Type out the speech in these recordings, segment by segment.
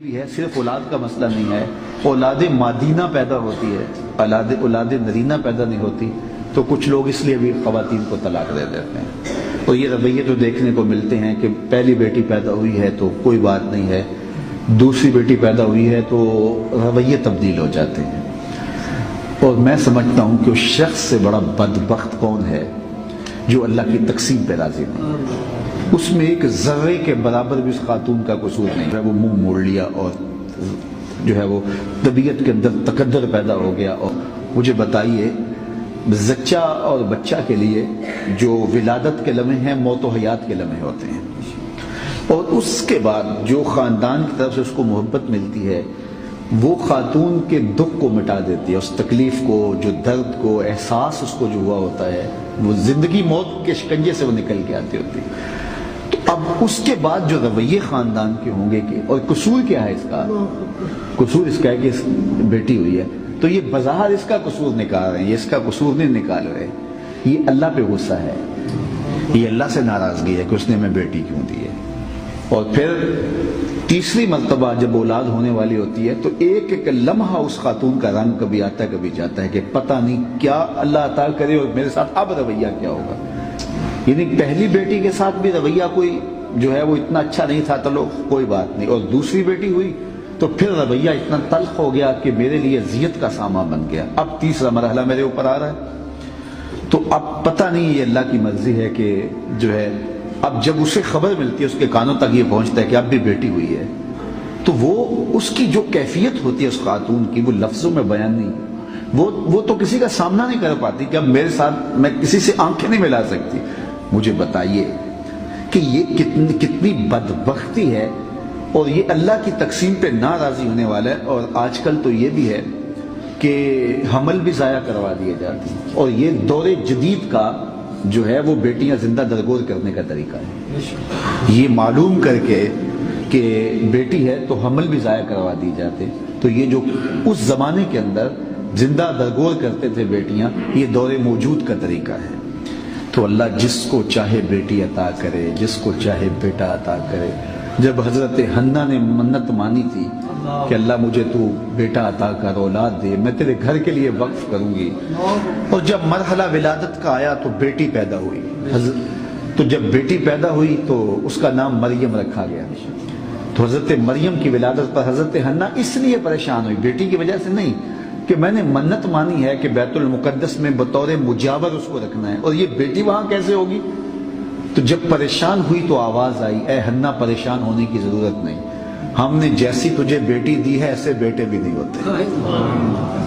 بھی ہے، صرف اولاد کا مسئلہ نہیں ہے، اولاد مادینہ پیدا ہوتی ہے، اولاد نرینہ پیدا نہیں ہوتی، تو کچھ لوگ اس لیے بھی خواتین کو طلاق دے دیتے ہیں۔ اور یہ رویے تو دیکھنے کو ملتے ہیں کہ پہلی بیٹی پیدا ہوئی ہے تو کوئی بات نہیں ہے، دوسری بیٹی پیدا ہوئی ہے تو رویے تبدیل ہو جاتے ہیں۔ اور میں سمجھتا ہوں کہ اس شخص سے بڑا بدبخت کون ہے جو اللہ کی تقسیم پہ راضی نہیں۔ اس میں ایک ذرے کے برابر بھی اس خاتون کا قصور نہیں ہے، وہ منہ موڑ لیا اور جو ہے وہ طبیعت کے اندر تکدر پیدا ہو گیا۔ اور مجھے بتائیے، زچہ اور بچہ کے لیے جو ولادت کے لمحے ہیں موت و حیات کے لمحے ہوتے ہیں، اور اس کے بعد جو خاندان کی طرف سے اس کو محبت ملتی ہے وہ خاتون کے دکھ کو مٹا دیتی ہے، اس تکلیف کو، جو درد کو، احساس اس کو جو ہوا ہوتا ہے، وہ زندگی موت کے شکنجے سے وہ نکل کے آتی ہوتی ہے۔ تو اب اس کے بعد جو رویے خاندان کے ہوں گے کہ اور قصور کیا ہے اس کا؟ قصور اس کا ہے کہ اس بیٹی ہوئی ہے تو یہ بظاہر اس کا قصور نکال رہے ہیں، یہ اس کا قصور نہیں نکال رہے، یہ اللہ پہ غصہ ہے، یہ اللہ سے ناراضگی ہے کہ اس نے ہمیں بیٹی کیوں دی ہے۔ اور پھر تیسری مرتبہ جب اولاد ہونے والی ہوتی ہے تو ایک ایک لمحہ اس خاتون کا رنگ کبھی آتا ہے کبھی جاتا ہے کہ پتہ نہیں کیا اللہ عطا کرے اور میرے ساتھ اب رویہ کیا ہوگا۔ یعنی پہلی بیٹی کے ساتھ بھی رویہ کوئی جو ہے وہ اتنا اچھا نہیں تھا، چلو کوئی بات نہیں، اور دوسری بیٹی ہوئی تو پھر رویہ اتنا تلخ ہو گیا کہ میرے لیے اذیت کا سامان بن گیا، اب تیسرا مرحلہ میرے اوپر آ رہا ہے۔ تو اب پتہ نہیں یہ اللہ کی مرضی ہے کہ جو ہے اب جب اسے خبر ملتی ہے، اس کے کانوں تک یہ پہنچتا ہے کہ اب بھی بیٹی ہوئی ہے، تو وہ اس کی جو کیفیت ہوتی ہے اس خاتون کی وہ لفظوں میں بیان نہیں، وہ تو کسی کا سامنا نہیں کر پاتی کہ اب میرے ساتھ میں کسی سے آنکھیں نہیں ملا سکتی۔ مجھے بتائیے کہ یہ کتنی بدبختی ہے، اور یہ اللہ کی تقسیم پہ ناراضی ہونے والا ہے۔ اور آج کل تو یہ بھی ہے کہ حمل بھی ضائع کروا دیے جاتے ہیں، اور یہ دور جدید کا جو ہے وہ بیٹیاں زندہ درگور کرنے کا طریقہ ہے۔ یہ معلوم کر کے کہ بیٹی ہے تو حمل بھی ضائع کروا دی جاتے، تو یہ جو اس زمانے کے اندر زندہ درگور کرتے تھے بیٹیاں، یہ دور موجود کا طریقہ ہے۔ تو اللہ جس کو چاہے بیٹی عطا کرے، جس کو چاہے بیٹا عطا کرے۔ جب حضرت حنا نے منت مانی تھی کہ اللہ مجھے تو بیٹا عطا کر، اولاد دے، میں تیرے گھر کے لیے وقف کروں گی، اور جب مرحلہ ولادت کا آیا تو بیٹی پیدا ہوئی، تو جب بیٹی پیدا ہوئی تو اس کا نام مریم رکھا گیا۔ تو حضرت مریم کی ولادت پر حضرت حنا اس لیے پریشان ہوئی، بیٹی کی وجہ سے نہیں، کہ میں نے منت مانی ہے کہ بیت المقدس میں بطور مجاور اس کو رکھنا ہے، اور یہ بیٹی وہاں کیسے ہوگی؟ تو جب پریشان ہوئی تو آواز آئی، اے حنا پریشان ہونے کی ضرورت نہیں، ہم نے جیسی تجھے بیٹی دی ہے ایسے بیٹے بھی نہیں ہوتے۔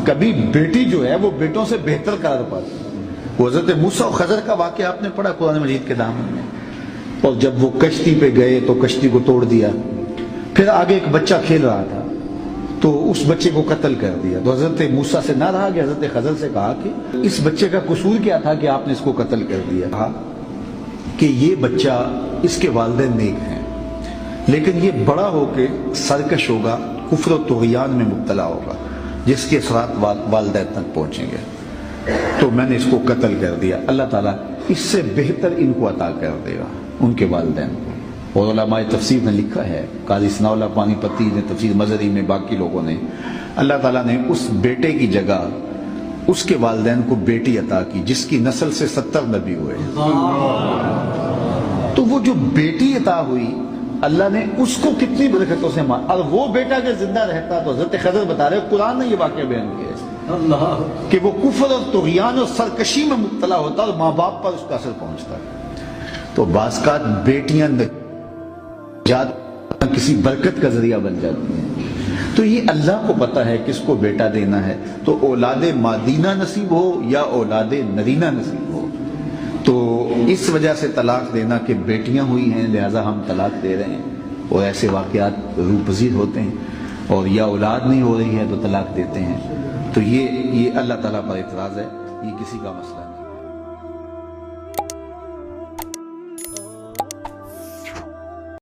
کبھی بیٹی جو ہے وہ بیٹوں سے بہتر قرار پاتی۔ وہ حضرت موسیٰ و خضر کا واقعہ آپ نے پڑھا قرآن مجید کے دامن میں، اور جب وہ کشتی پہ گئے تو کشتی کو توڑ دیا، پھر آگے ایک بچہ کھیل رہا تھا تو اس بچے کو قتل کر دیا۔ تو حضرت موسیٰ سے نہ رہا کہ حضرت خضر سے کہا کہ اس بچے کا قصور کیا تھا کہ آپ نے اس کو قتل کر دیا؟ کہا کہ یہ بچہ، اس کے والدین نیک ہیں، لیکن یہ بڑا ہو کے سرکش ہوگا، کفر و طغیان میں مبتلا ہوگا، جس کے اثرات والدین تک پہنچیں گے، تو میں نے اس کو قتل کر دیا۔ اللہ تعالیٰ اس سے بہتر ان کو عطا کر دے گا، ان کے والدین کو۔ اور علماء تفسیر نے لکھا ہے، قاضی ثناء اللہ پانی پتی نے، تفسیر مظہری میں، باقی لوگوں نے، اللہ تعالیٰ نے اس بیٹے کی جگہ اس کے والدین کو بیٹی عطا کی جس کی نسل سے 70 نبی ہوئے۔ تو وہ جو بیٹی عطا ہوئی اللہ نے اس کو کتنی برکتوں سے مار، اور وہ بیٹا اگر زندہ رہتا تو حضرت خضر بتا رہے، قرآن نے یہ واقعہ بیان کیا ہے کہ وہ کفر اور طغیان اور سرکشی میں مبتلا ہوتا اور ماں باپ پر اس کا اثر پہنچتا۔ تو بعض کا بیٹیاں کسی برکت کا ذریعہ بن جاتی ہیں۔ تو یہ اللہ کو پتا ہے کس کو بیٹا دینا ہے، تو اولاد مادینہ نصیب ہو یا اولاد نرینہ نصیب ہو، تو اس وجہ سے طلاق دینا کہ بیٹیاں ہوئی ہیں لہٰذا ہم طلاق دے رہے ہیں، اور ایسے واقعات روپذیر ہوتے ہیں، اور یا اولاد نہیں ہو رہی ہے تو طلاق دیتے ہیں۔ تو یہ اللہ تعالیٰ پر اعتراض ہے، یہ کسی کا مسئلہ نہیں۔